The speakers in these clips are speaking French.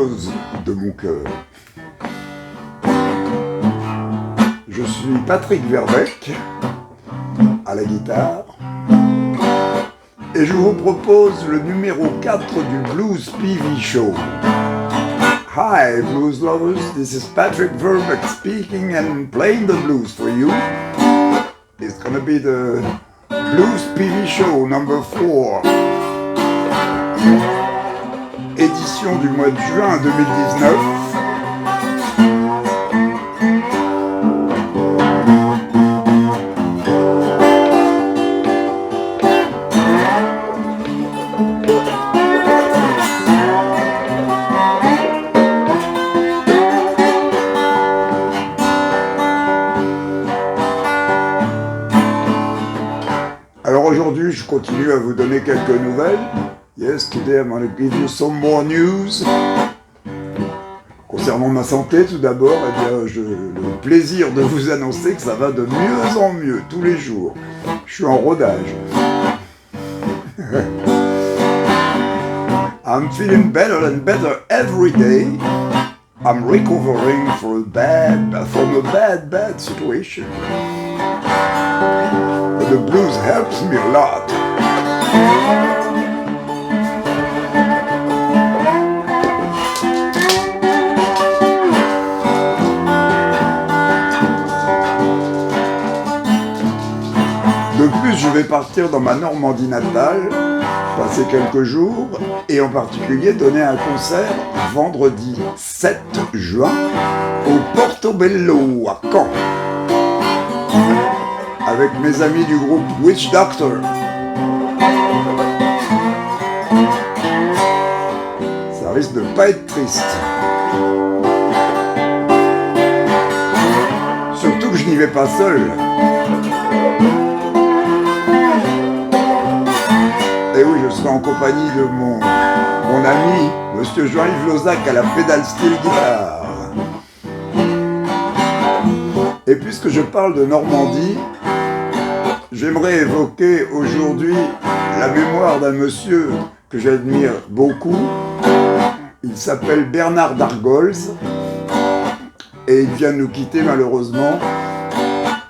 chose de mon cœur. Je suis Patrick Verbeck, à la guitare, et je vous propose le numéro 4 du Blues PV Show. Hi blues lovers, this is Patrick Verbeck speaking and playing the blues for you. It's gonna be the Blues PV Show number 4. Édition du mois de juin 2019. Alors aujourd'hui, je continue à vous donner quelques nouvelles. Yes, today I'm going to give you some more news. Concernant ma santé, tout d'abord, j'ai le plaisir de vous annoncer que ça va de mieux en mieux tous les jours. Je suis en rodage. I'm feeling better and better every day. I'm recovering from a bad situation. But the blues helps me a lot. De plus, je vais partir dans ma Normandie natale, passer quelques jours, et en particulier donner un concert vendredi 7 juin au Portobello à Caen, avec mes amis du groupe Witch Doctor. Ça risque de pas être triste. Surtout que je n'y vais pas seul. Et oui, je serai en compagnie de mon ami, Monsieur Jean-Yves Lozac à la pédale steel guitare. Et puisque je parle de Normandie, j'aimerais évoquer aujourd'hui la mémoire d'un monsieur que j'admire beaucoup. Il s'appelle Bernard Dargolz et il vient nous quitter malheureusement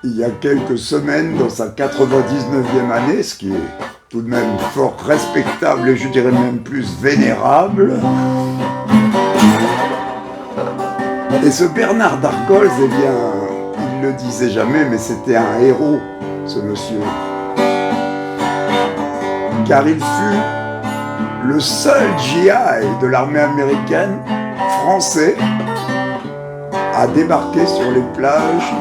il y a quelques semaines dans sa 99e année, ce qui est tout de même fort respectable et je dirais même plus vénérable. Et ce Bernard Dargolz, eh bien, il le disait jamais, mais c'était un héros, ce monsieur. Car il fut le seul GI de l'armée américaine français à débarquer sur les plages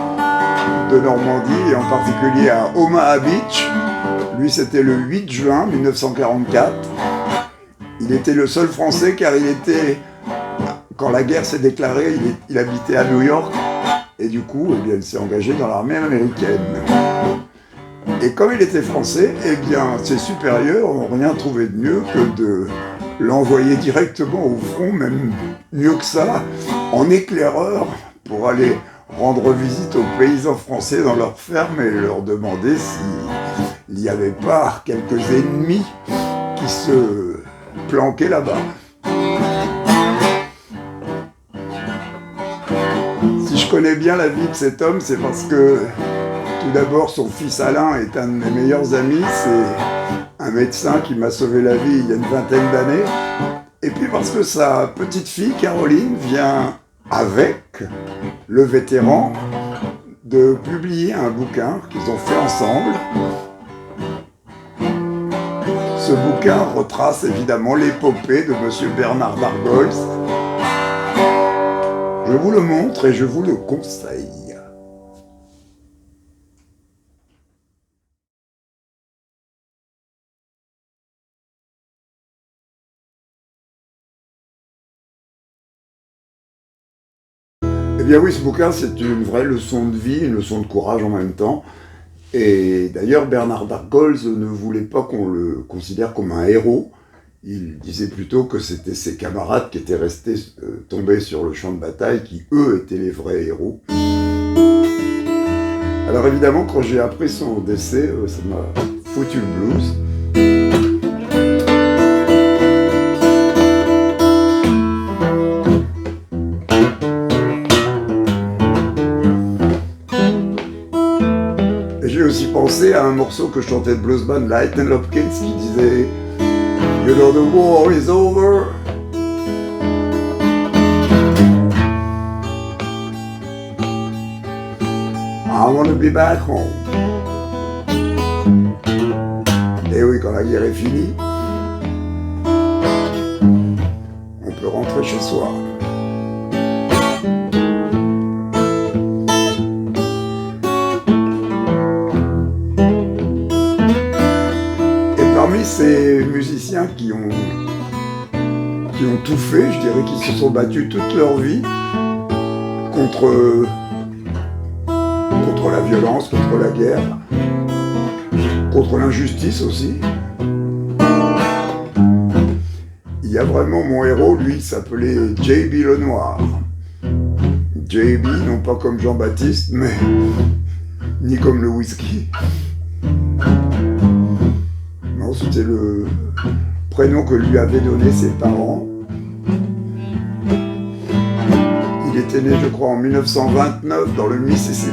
de Normandie, et en particulier à Omaha Beach. Lui, c'était le 8 juin 1944. Il était le seul Français car il était, quand la guerre s'est déclarée, il habitait à New York et du coup, eh bien, il s'est engagé dans l'armée américaine. Et comme il était Français, eh bien, ses supérieurs n'ont rien trouvé de mieux que de l'envoyer directement au front, même mieux que ça, en éclaireur pour aller rendre visite aux paysans français dans leurs fermes et leur demander s'il n'y avait pas quelques ennemis qui se planquaient là-bas. Si je connais bien la vie de cet homme, c'est parce que tout d'abord son fils Alain est un de mes meilleurs amis, c'est un médecin qui m'a sauvé la vie il y a une vingtaine d'années, et puis parce que sa petite fille Caroline vient avec le vétéran de publier un bouquin qu'ils ont fait ensemble. Ce bouquin retrace évidemment l'épopée de Monsieur Bernard Dargolz. Je vous le montre et je vous le conseille. Eh bien oui, ce bouquin, c'est une vraie leçon de vie, une leçon de courage en même temps. Et d'ailleurs, Bernard Dargolz ne voulait pas qu'on le considère comme un héros. Il disait plutôt que c'était ses camarades qui étaient restés tombés sur le champ de bataille, qui eux étaient les vrais héros. Alors évidemment, quand j'ai appris son décès, ça m'a foutu le blues. j'ai aussi pensé à un morceau que chantait le blues band Lightning Hopkins qui disait You know the war is over. I wanna be back home. Et oui, quand la guerre est finie, on peut rentrer chez soi. Et parmi ces musiciens qui ont tout fait, je dirais qu'ils se sont battus toute leur vie contre la violence, contre la guerre, contre l'injustice aussi. Il y a vraiment mon héros, lui, il s'appelait J.B. Lenoir. J.B. non pas comme Jean-Baptiste, mais ni comme le whisky. Non, c'était le prénom que lui avaient donné ses parents. Il était né, je crois, en 1929 dans le Mississippi.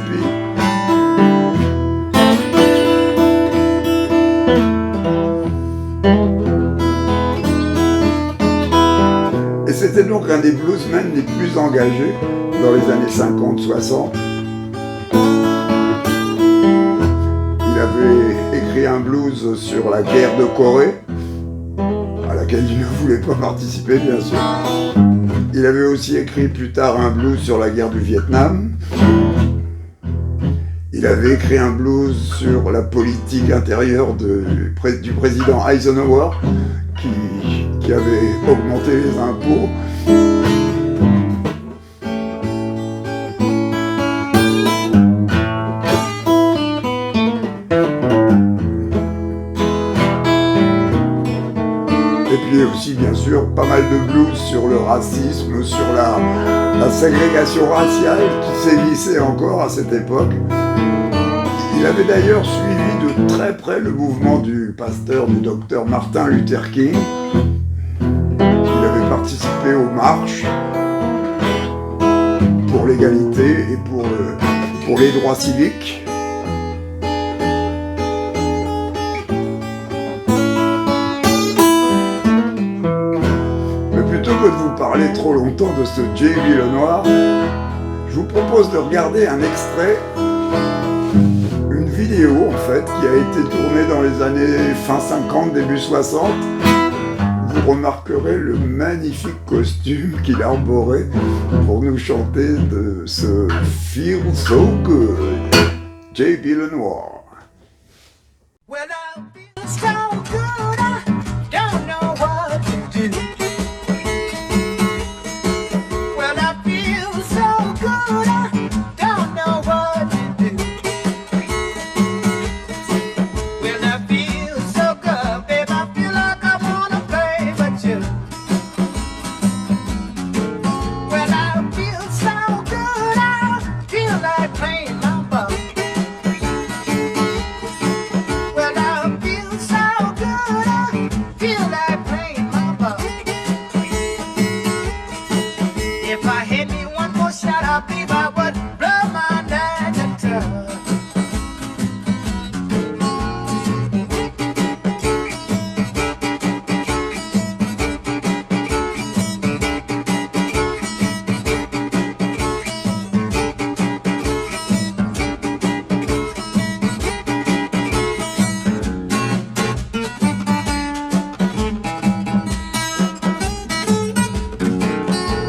Et c'était donc un des bluesmen les plus engagés dans les années 50-60. Il avait écrit un blues sur la guerre de Corée, à laquelle il ne voulait pas participer, bien sûr. Il avait aussi écrit plus tard un blues sur la guerre du Vietnam. Il avait écrit un blues sur la politique intérieure du président Eisenhower, qui avait augmenté les impôts. Et puis aussi, bien sûr, pas mal de blues sur le racisme, sur la ségrégation raciale qui sévissait encore à cette époque. Il avait d'ailleurs suivi de très près le mouvement du pasteur, du docteur Martin Luther King. Il avait participé aux marches pour l'égalité et pour les droits civiques. Mais plutôt que de vous parler trop longtemps de ce J.B. Lenoir, je vous propose de regarder un extrait, une vidéo en fait, qui a été tournée dans les années fin 50, début 60. Vous remarquerez le magnifique costume qu'il arborait pour nous chanter de ce Feel So Good, J.B. Lenoir. Well, I feel so good, I don't know what to do. Well, I feel so good, I don't know what to do. Well, I feel so good, babe, I feel like I wanna play with you. Well, I feel so good, I feel like playing my ball. Well, I feel so good, I feel like playing my ball. If I hit me one more shot, I believe I would blow my diameter.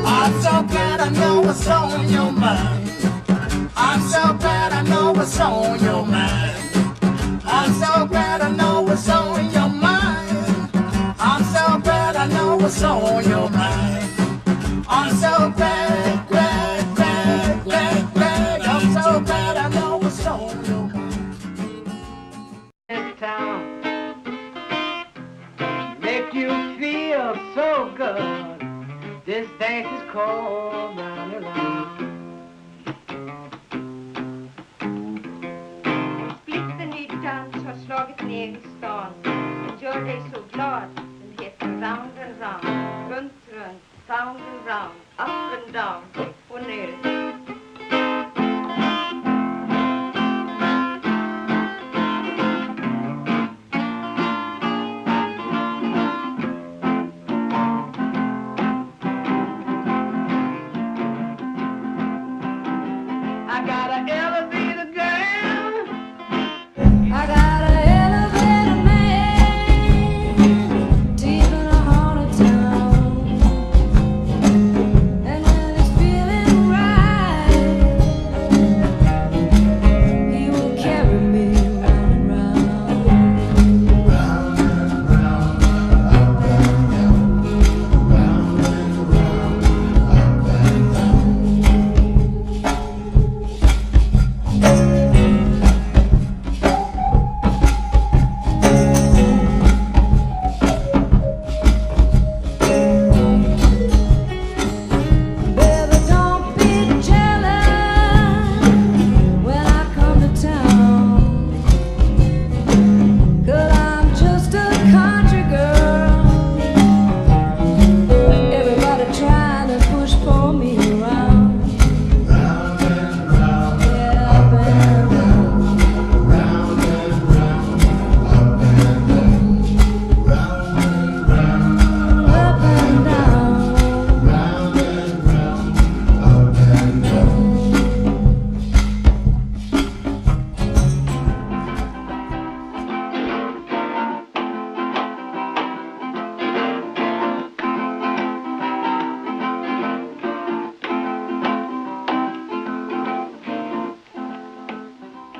I'm so glad I know what's on your mind. I'm so glad I know what's on your mind. I'm so glad I know what's on your mind. I'm so glad I know what's on your mind. I'm so glad, glad, glad, glad, glad. I'm so glad I know what's on your mind. This town make you feel so good. This dance is called round and round. Splitten ny dans har slagit ner i stan. Den gör dig så glad. Den heter Round and Round. Runt, runt, round and round. Up and down, upp och ner.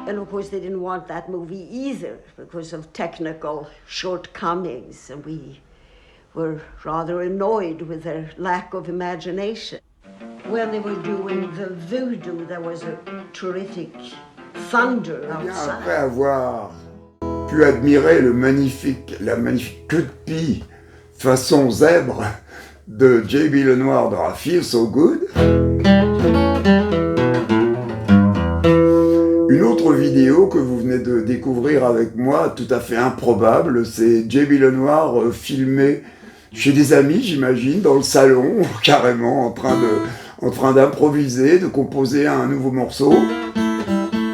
And of course, they didn't want that movie either because of technical shortcomings, and we were rather annoyed with their lack of imagination. When they were doing the voodoo, there was a terrific thunder outside. Après avoir pu admirer la magnifique queue de pie façon zèbre de J.B. Lenoir dans I Feel So Good, une autre vidéo que vous venez de découvrir avec moi, tout à fait improbable, c'est J.B. Lenoir filmé chez des amis, j'imagine, dans le salon, carrément en train d'improviser, de composer un nouveau morceau.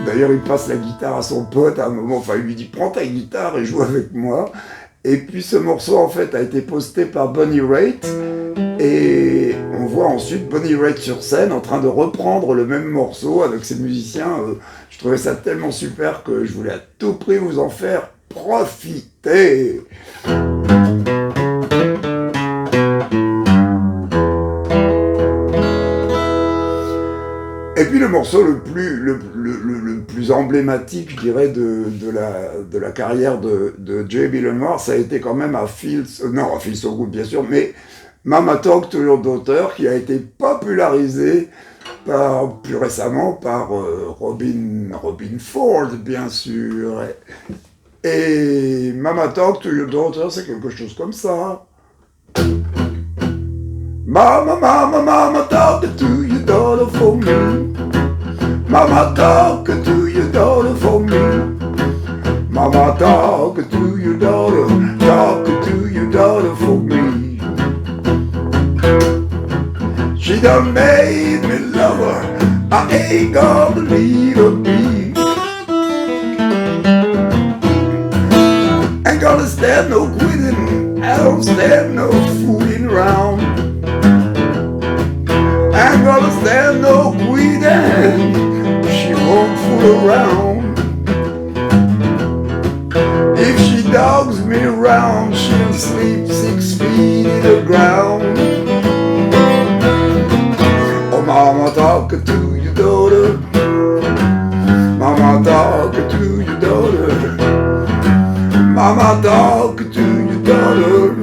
D'ailleurs, il passe la guitare à son pote à un moment, enfin, il lui dit « Prends ta guitare et joue avec moi ». Et puis ce morceau, en fait, a été posté par Bonnie Raitt, et on voit ensuite Bonnie Raitt sur scène en train de reprendre le même morceau avec ses musiciens. Je trouvais ça tellement super que je voulais à tout prix vous en faire profiter. Et puis le morceau le plus emblématique, je dirais, de la carrière de J.B. Lenoir, ça a été quand même I Feel So Good, bien sûr, mais Mama Talk to Your Daughter, qui a été popularisé plus récemment par Robin Ford, bien sûr. Et Mama Talk to Your Daughter, c'est quelque chose comme ça. Mama, talk to your daughter for me. Mama, talk to your daughter for me. Mama, talk to your daughter for me. She done made me love her, I ain't gonna leave her be. Ain't gonna stand no quitting, I don't stand no fooling around. Ain't gonna stand no quitting, she won't fool around. If she dogs me around, she'll sleep 6 feet in the ground. Oh, mama, talk to your daughter. Mama, talk to your daughter. Mama, talk to your daughter.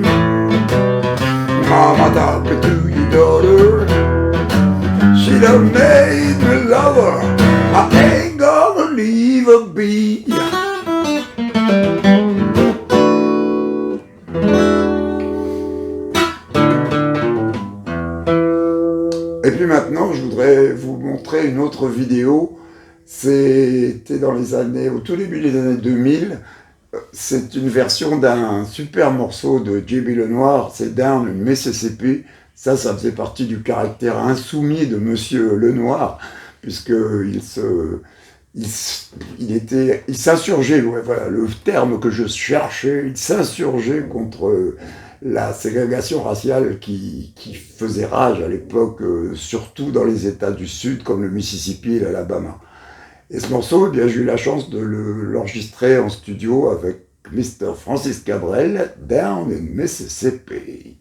Mama, talk to your daughter. She done made me love her, I ain't gonna leave her be. Et puis maintenant, je voudrais vous montrer une autre vidéo. C'était au tout début des années 2000. C'est une version d'un super morceau de J.B. Lenoir, c'est Down in Mississippi. Ça faisait partie du caractère insoumis de Monsieur Lenoir, puisqu'il s'insurgeait, ouais, voilà le terme que je cherchais, il s'insurgeait contre la ségrégation raciale qui faisait rage à l'époque, surtout dans les États du Sud, comme le Mississippi et l'Alabama. Et ce morceau, eh bien, j'ai eu la chance de l'enregistrer en studio avec Mr. Francis Cabrel, Down in Mississippi.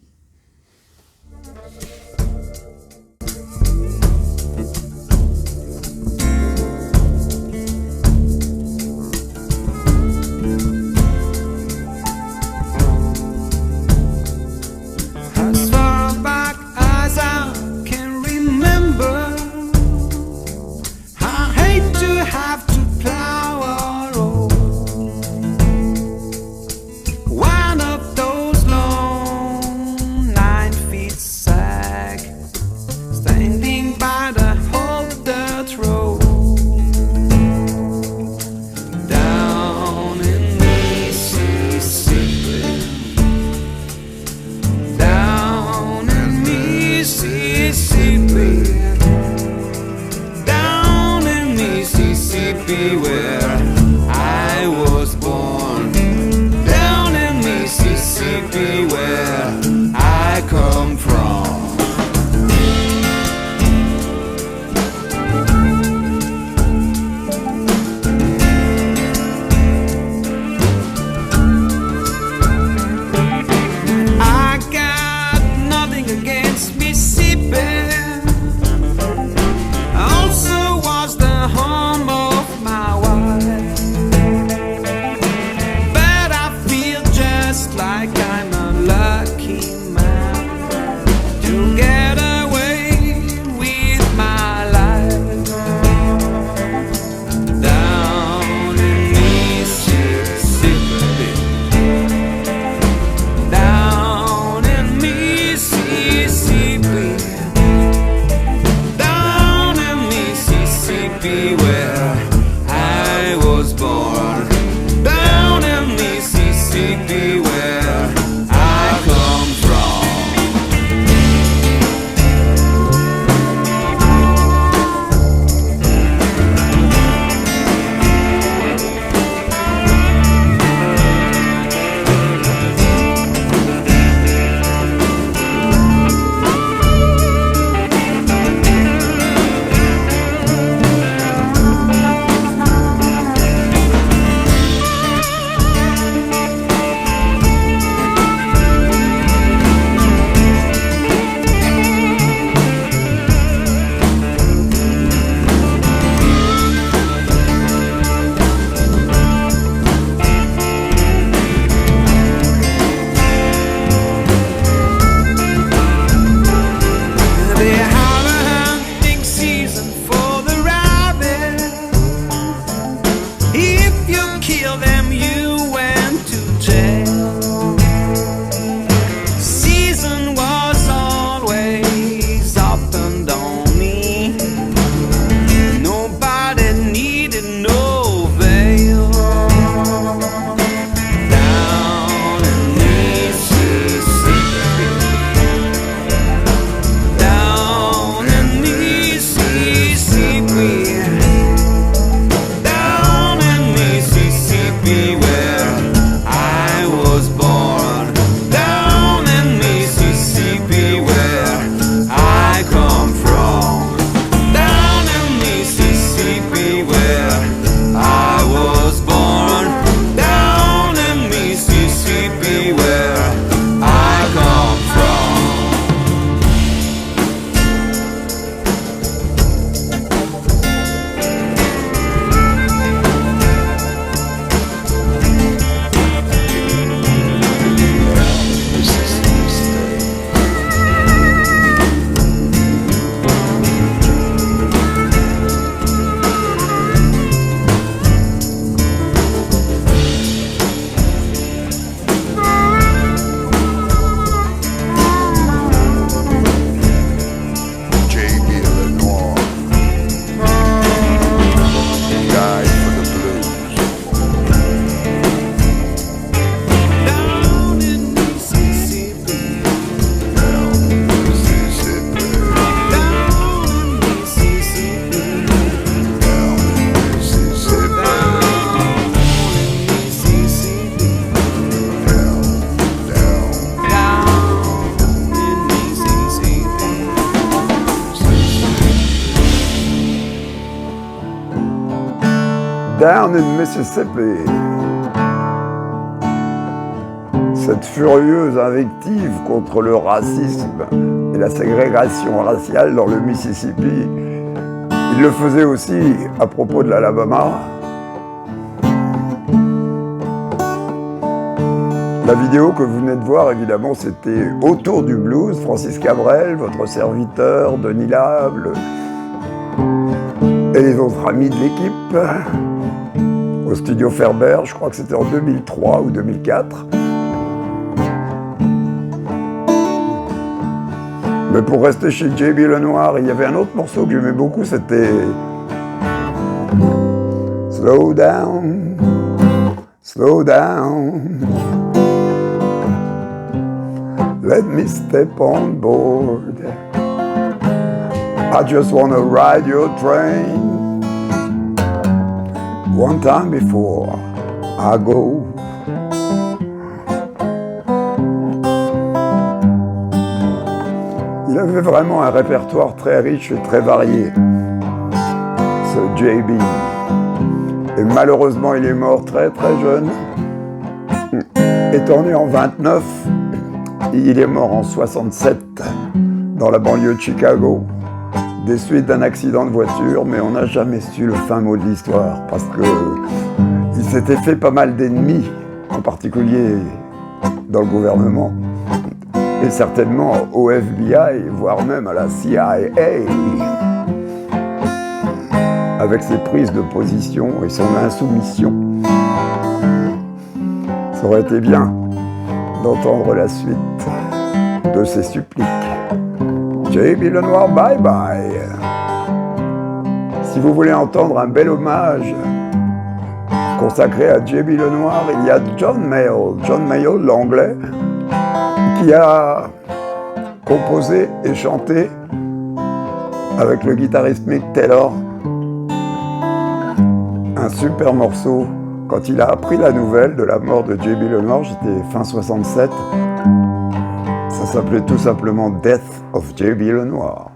Also was the home of my wife. Down in Mississippi. Cette furieuse invective contre le racisme et la ségrégation raciale dans le Mississippi, il le faisait aussi à propos de l'Alabama. La vidéo que vous venez de voir, évidemment, c'était Autour du blues, Francis Cabrel, votre serviteur, Denis Lable et les autres amis de l'équipe au studio Ferber, je crois que c'était en 2003 ou 2004. Mais pour rester chez J.B. Lenoir, il y avait un autre morceau que j'aimais beaucoup, c'était Slow Down, Slow Down, Let me step on board, I just wanna ride your train, one time before I go. Il avait vraiment un répertoire très riche et très varié, ce J.B. Et malheureusement, il est mort très très jeune. Étant né en 29, il est mort en 67 dans la banlieue de Chicago, des suites d'un accident de voiture, mais on n'a jamais su le fin mot de l'histoire parce qu'il s'était fait pas mal d'ennemis, en particulier dans le gouvernement. Et certainement au FBI, voire même à la CIA, avec ses prises de position et son insoumission. Ça aurait été bien d'entendre la suite de ses suppliques. J.B. Lenoir, bye bye. Si vous voulez entendre un bel hommage consacré à J.B. Lenoir, il y a John Mayall, l'anglais, qui a composé et chanté avec le guitariste Mick Taylor un super morceau. Quand il a appris la nouvelle de la mort de J.B. Lenoir, j'étais fin 67, ça s'appelait tout simplement Death of J.B. Lenoir.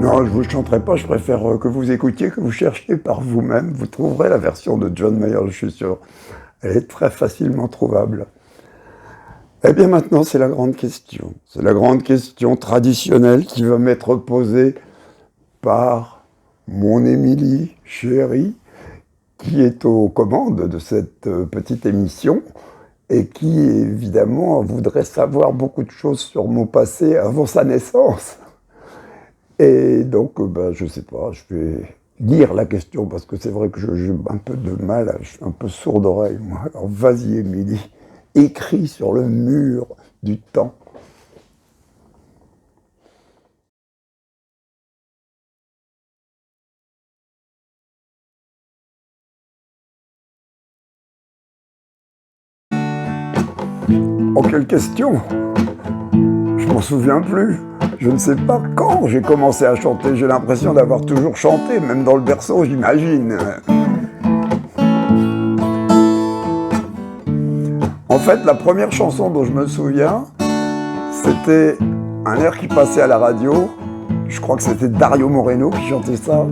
Non, je ne vous chanterai pas, je préfère que vous écoutiez, que vous cherchiez par vous-même. Vous trouverez la version de John Mayall, je suis sûr. Elle est très facilement trouvable. Eh bien maintenant, c'est la grande question. C'est la grande question traditionnelle qui va m'être posée par mon Émilie chérie, qui est aux commandes de cette petite émission et qui, évidemment, voudrait savoir beaucoup de choses sur mon passé avant sa naissance. Et donc, je ne sais pas, je vais lire la question parce que c'est vrai que j'ai un peu de mal, je suis un peu sourd d'oreille, moi. Alors vas-y, Émilie, écris sur le mur du temps. Oh, quelle question! Je m'en souviens plus. Je ne sais pas quand j'ai commencé à chanter. J'ai l'impression d'avoir toujours chanté, même dans le berceau, j'imagine. En fait, la première chanson dont je me souviens, c'était un air qui passait à la radio. Je crois que c'était Dario Moreno qui chantait ça.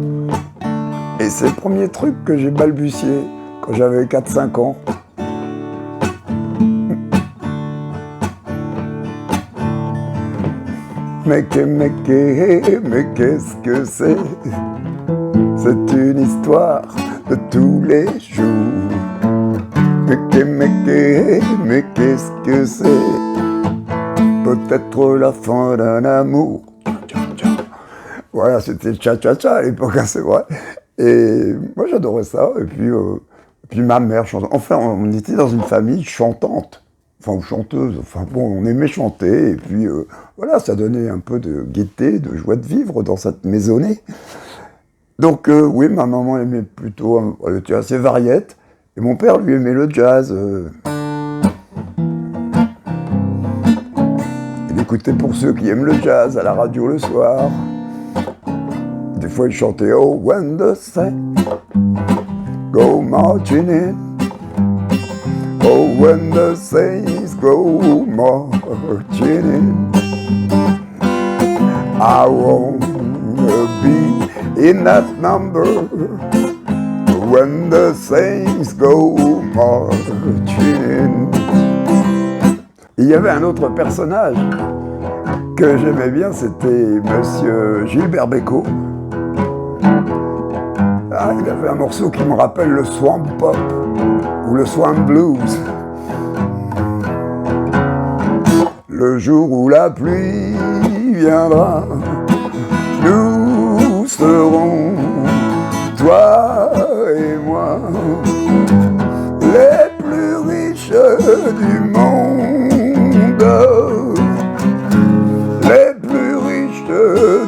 Et c'est le premier truc que j'ai balbutié quand j'avais 4-5 ans. Mais qu'est-ce que c'est? C'est une histoire de tous les jours. Mais qu'est-ce que c'est? Peut-être la fin d'un amour. Voilà, c'était cha-cha-cha à l'époque, c'est vrai. Et moi j'adorais ça. Et puis ma mère chantait. Enfin, on était dans une famille chantante. Enfin, chanteuse, enfin bon, on aimait chanter, et puis voilà, ça donnait un peu de gaieté, de joie de vivre dans cette maisonnée. Donc oui, ma maman aimait plutôt, elle était assez variette, et mon père lui aimait le jazz. Il écoutait Pour ceux qui aiment le jazz à la radio le soir. Des fois il chantait Oh, when the saints go marching in. Oh, when the saints go marching in, I wanna be in that number. When the saints go marching in. Il y avait un autre personnage que j'aimais bien, c'était Monsieur Gilbert Bécaud. Ah, il avait un morceau qui me rappelle le Swamp Pop ou le Swamp Blues. Le jour où la pluie viendra, nous serons, toi et moi, les plus riches du monde, les plus riches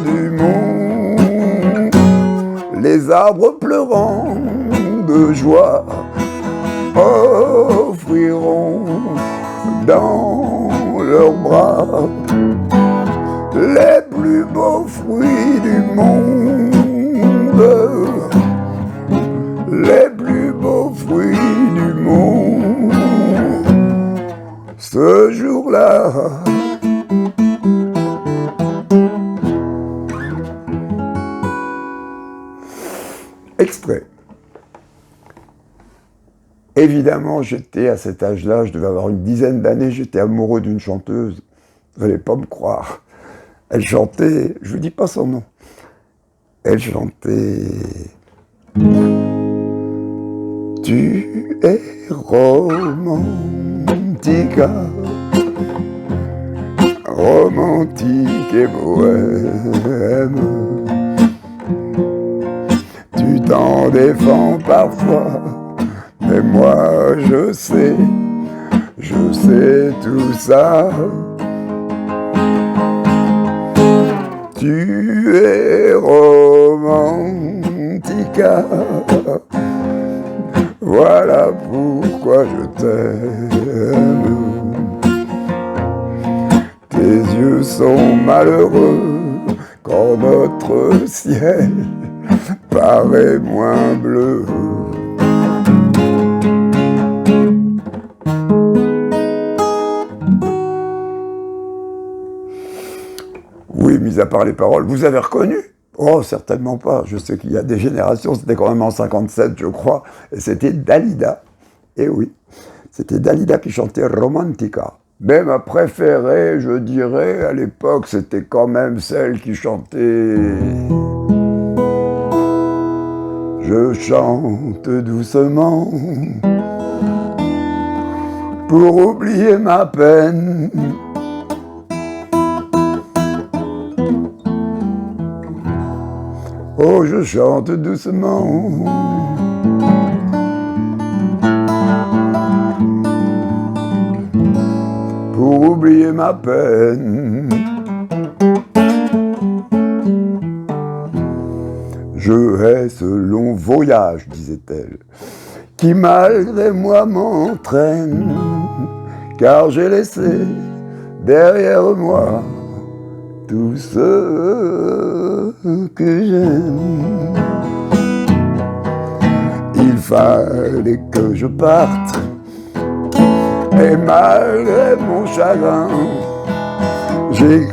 du monde. Les arbres pleurant de joie offriront dans leurs bras les plus beaux fruits du monde, les plus beaux fruits du monde. Ce jour-là, extrait. Évidemment, j'étais à cet âge-là, je devais avoir une dizaine d'années, j'étais amoureux d'une chanteuse. Vous n'allez pas me croire. Elle chantait, je ne vous dis pas son nom, elle chantait « Tu es romantica, romantique et bohème. Tu t'en défends parfois, mais moi je sais tout ça. Tu es romantica, voilà pourquoi je t'aime. Tes yeux sont malheureux quand notre ciel paraît moins bleu. Oui, mis à part les paroles, vous avez reconnu? Oh, certainement pas. Je sais qu'il y a des générations, c'était quand même en 57, je crois, et c'était Dalida. Eh oui, c'était Dalida qui chantait Romantica. Mais ma préférée, je dirais, à l'époque, c'était quand même celle qui chantait... Je chante doucement pour oublier ma peine. Oh, je chante doucement pour oublier ma peine. Je hais ce long voyage, disait-elle, qui malgré moi m'entraîne, car j'ai laissé derrière moi tout ce que j'aime. Il fallait que je parte, et malgré mon chagrin, j'ai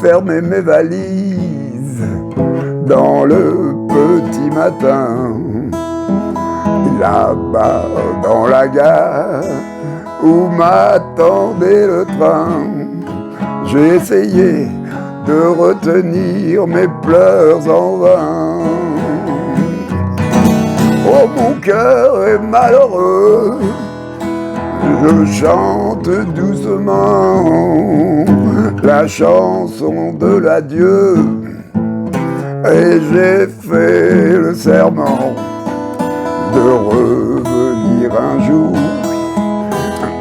fermé mes valises dans le petit matin. Là-bas dans la gare où m'attendait le train, j'ai essayé de retenir mes pleurs en vain. Oh, mon cœur est malheureux, je chante doucement la chanson de l'adieu, et j'ai fait le serment de revenir un jour,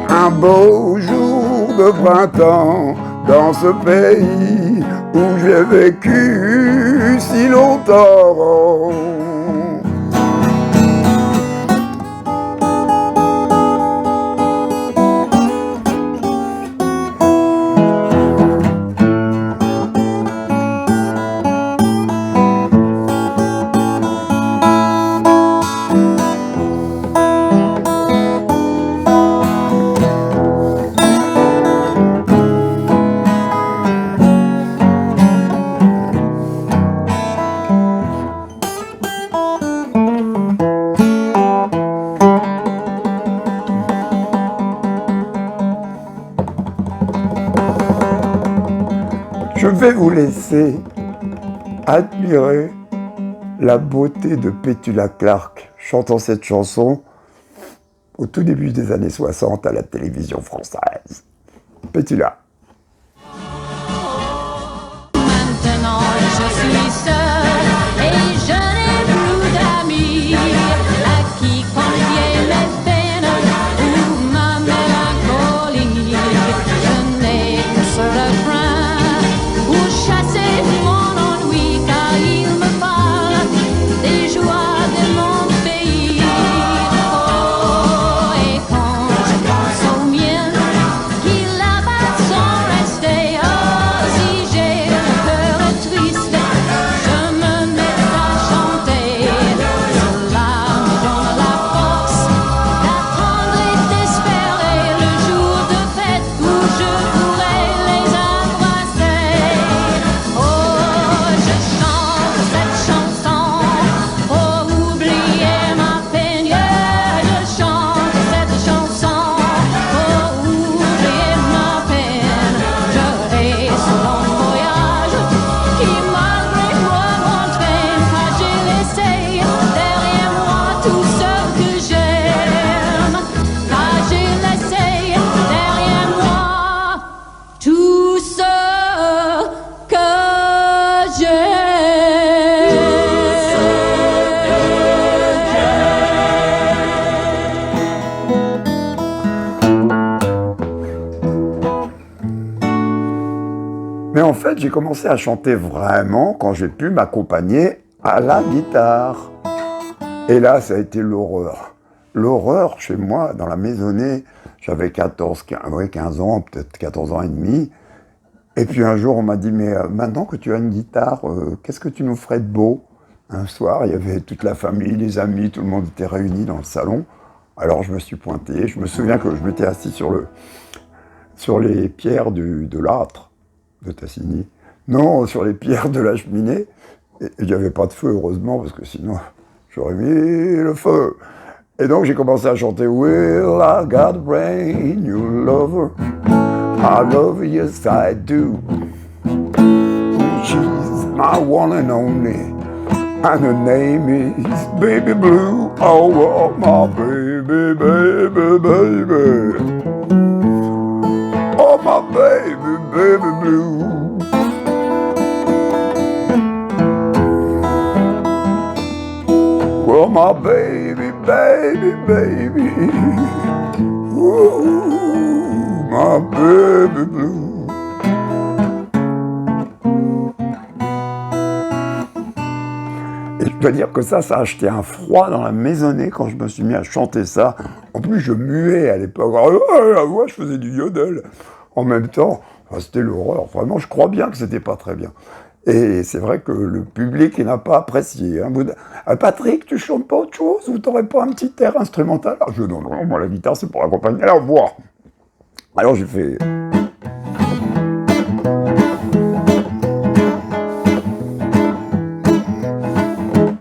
un beau jour de printemps, dans ce pays où j'ai vécu si longtemps. Je vais vous laisser admirer la beauté de Petula Clark chantant cette chanson au tout début des années 60 à la télévision française. Petula. Maintenant je suis seule et je n'ai plus d'amis à qui confier mes peines ou ma mélancolie. Je n'ai qu'un seul refrain pour chasser mon ennui, car il me parle des joies de mon pays. Oh, et quand je pense aux miens qui là-bas sont restés, oh, si j'ai le cœur triste, je me mets à chanter. Cela me donne la force d'attendre et d'espérer le jour de fête où je pourrai les embrasser. Oh, je chante cette chanson pour oublier ma peine. Je chante cette chanson pour oublier ma peine. Je hais ce long voyage qui malgré moi m'entraîne, car j'ai laissé derrière moi tout ce que j'aime. Car j'ai laissé derrière moi tout ce que Mais en fait, j'ai commencé à chanter vraiment quand j'ai pu m'accompagner à la guitare. Et là, ça a été l'horreur. L'horreur, chez moi, dans la maisonnée, j'avais 15 ans, peut-être 14 ans et demi. Et puis un jour, on m'a dit, mais maintenant que tu as une guitare, qu'est-ce que tu nous ferais de beau? Un soir, il y avait toute la famille, les amis, tout le monde était réuni dans le salon. Alors je me suis pointé, je me souviens que je m'étais assis sur les pierres de l'âtre de Tassigny. Non, sur les pierres de la cheminée. Et il n'y avait pas de feu, heureusement, parce que sinon, j'aurais mis le feu. Et donc, j'ai commencé à chanter « Well, I got a brand new lover. I love her, yes, I do. She's my one and only. And her name is Baby Blue. Oh, my baby, baby, baby. Oh, my baby, baby blue. Well, my baby, baby, baby. Ooh, my baby blue. Et je dois dire que ça a acheté un froid dans la maisonnée quand je me suis mis à chanter ça. En plus, je muais à l'époque. La voix, je faisais du yodel. En même temps, c'était l'horreur. Vraiment, je crois bien que c'était pas très bien. Et c'est vrai que le public n'a pas apprécié. Hein. Patrick, tu chantes pas autre chose? Ou t'aurais pas un petit air instrumental? Alors, non, moi la guitare c'est pour accompagner la voix. Alors j'ai fait...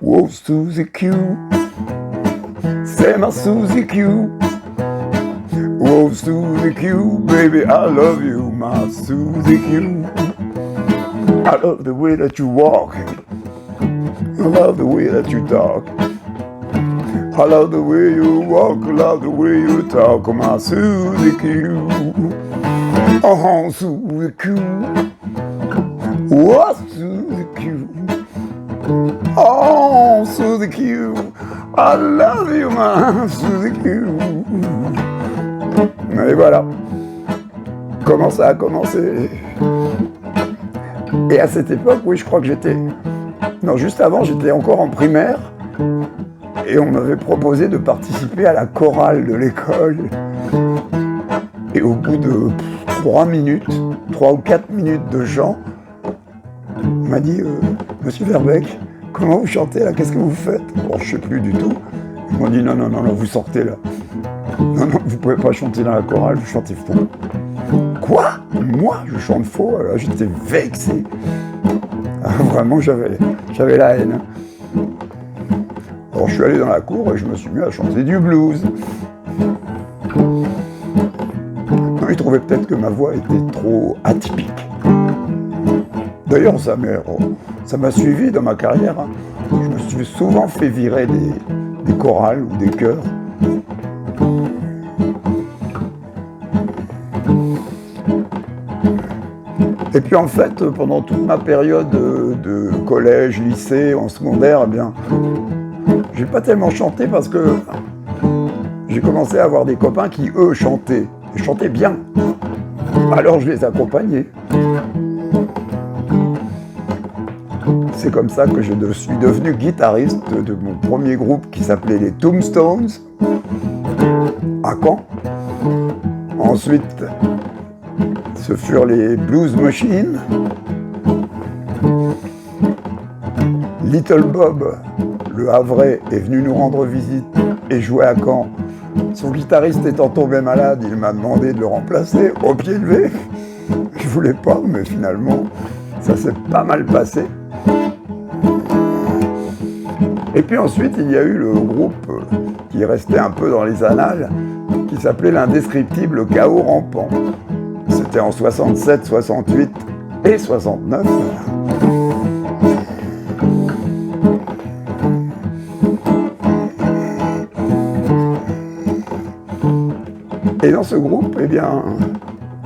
Whoa, Suzy Q, c'est ma Suzy Q. Whoa, Suzy Q, baby, I love you, my Suzy Q. I love the way that you walk. I love the way that you talk. I love the way you walk. I love the way you talk. My Suzy Q. Oh, Suzy Q. What Suzy Q? Oh, Suzy Q. I love you, my Suzy Q. Et voilà. Comment ça a commencé? Et à cette époque, oui, je crois que j'étais... Non, juste avant, j'étais encore en primaire. Et on m'avait proposé de participer à la chorale de l'école. Et au bout de 3 ou 4 minutes de chant, on m'a dit « Monsieur Verbeek, comment vous chantez là? Qu'est-ce que vous faites ?» Bon, je ne sais plus du tout. Ils m'ont dit « Non, vous sortez là. Non, vous ne pouvez pas chanter dans la chorale, vous chantez faux. » Quoi? Moi, je chante faux? Alors j'étais vexé. Vraiment, j'avais la haine. Alors je suis allé dans la cour et je me suis mis à chanter du blues. Non, ils trouvaient peut-être que ma voix était trop atypique. D'ailleurs, ça m'a suivi dans ma carrière. Hein. Je me suis souvent fait virer des chorales ou des chœurs. Et puis en fait, pendant toute ma période de collège, lycée, en secondaire, eh bien, j'ai pas tellement chanté parce que j'ai commencé à avoir des copains qui, eux, chantaient. Et chantaient bien. Alors je les accompagnais. C'est comme ça que je suis devenu guitariste de mon premier groupe qui s'appelait les Tombstones, à Caen. Ensuite, ce furent les Blues Machines. Little Bob, le Havrais, est venu nous rendre visite et jouer à Caen. Son guitariste étant tombé malade, il m'a demandé de le remplacer au pied levé. Je voulais pas, mais finalement, ça s'est pas mal passé. Et puis ensuite, il y a eu le groupe qui est resté un peu dans les annales, qui s'appelait l'indescriptible Chaos Rampant. C'était en 67, 68 et 69. Et dans ce groupe, eh bien,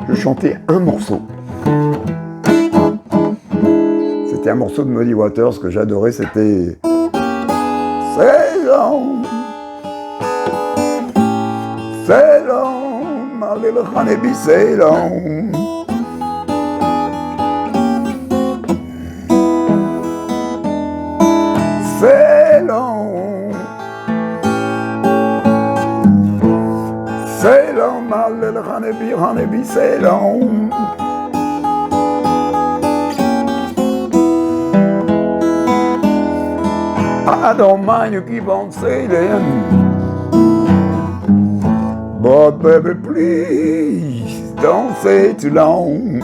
je chantais un morceau. C'était un morceau de Muddy Waters que j'adorais, c'était Sail on, my little honeybee, sail on. Sail on, sail on, my little honeybee, honeybee, sail on. I don't mind you keep on sailing, but baby please don't stay too long.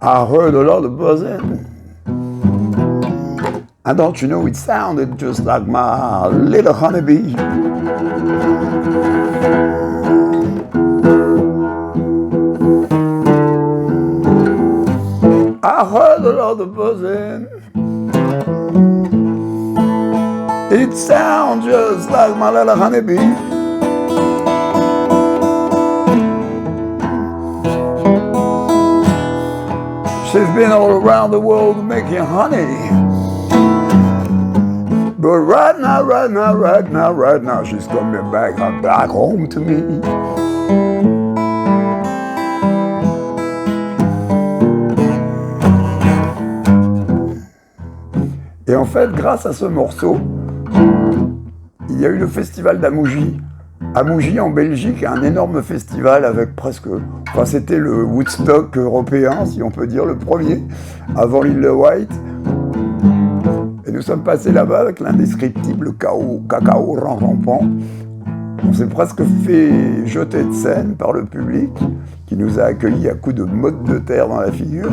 I heard a lot of buzzing, and don't you know it sounded just like my little honeybee. I heard a lot of buzzing. It sounds just like my little honeybee. She's been all around the world making honey. But right now, she's coming back home to me. Et en fait, grâce à ce morceau, il y a eu le festival d'Amougy. Amougy, en Belgique, un énorme festival avec presque... Enfin, c'était le Woodstock européen, si on peut dire, le premier, avant l'île de White. Et nous sommes passés là-bas avec l'indescriptible Cacao Rampant. On s'est presque fait jeter de scène par le public, qui nous a accueillis à coups de mottes de terre dans la figure.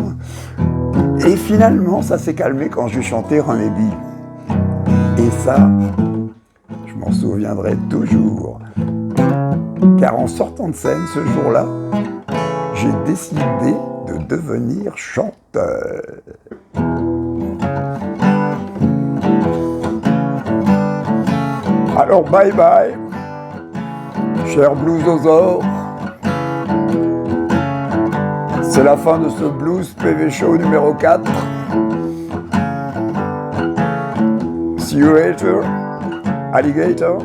Et finalement, ça s'est calmé quand j'ai chanté Honeybee. Et ça, je m'en souviendrai toujours. Car en sortant de scène ce jour-là, j'ai décidé de devenir chanteur. Alors bye bye, cher bluesosaure. C'est la fin de ce Blues PV Show numéro 4. See you later, alligator.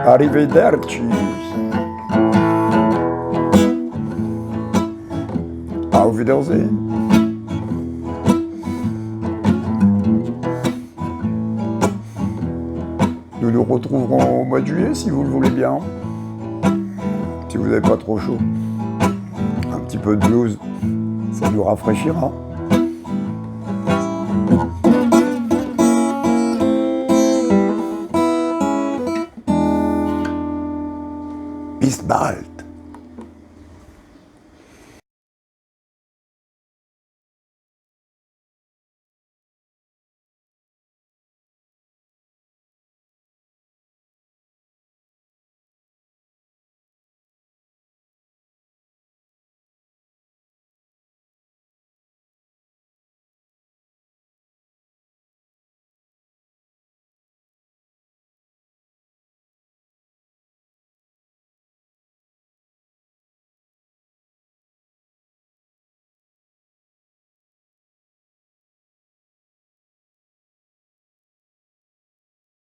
Arrivederci. Auf Wiedersehen. Nous nous retrouverons au mois de juillet si vous le voulez bien. Si vous n'avez pas trop chaud. Un petit peu de blues, ça nous rafraîchira. Bis bald.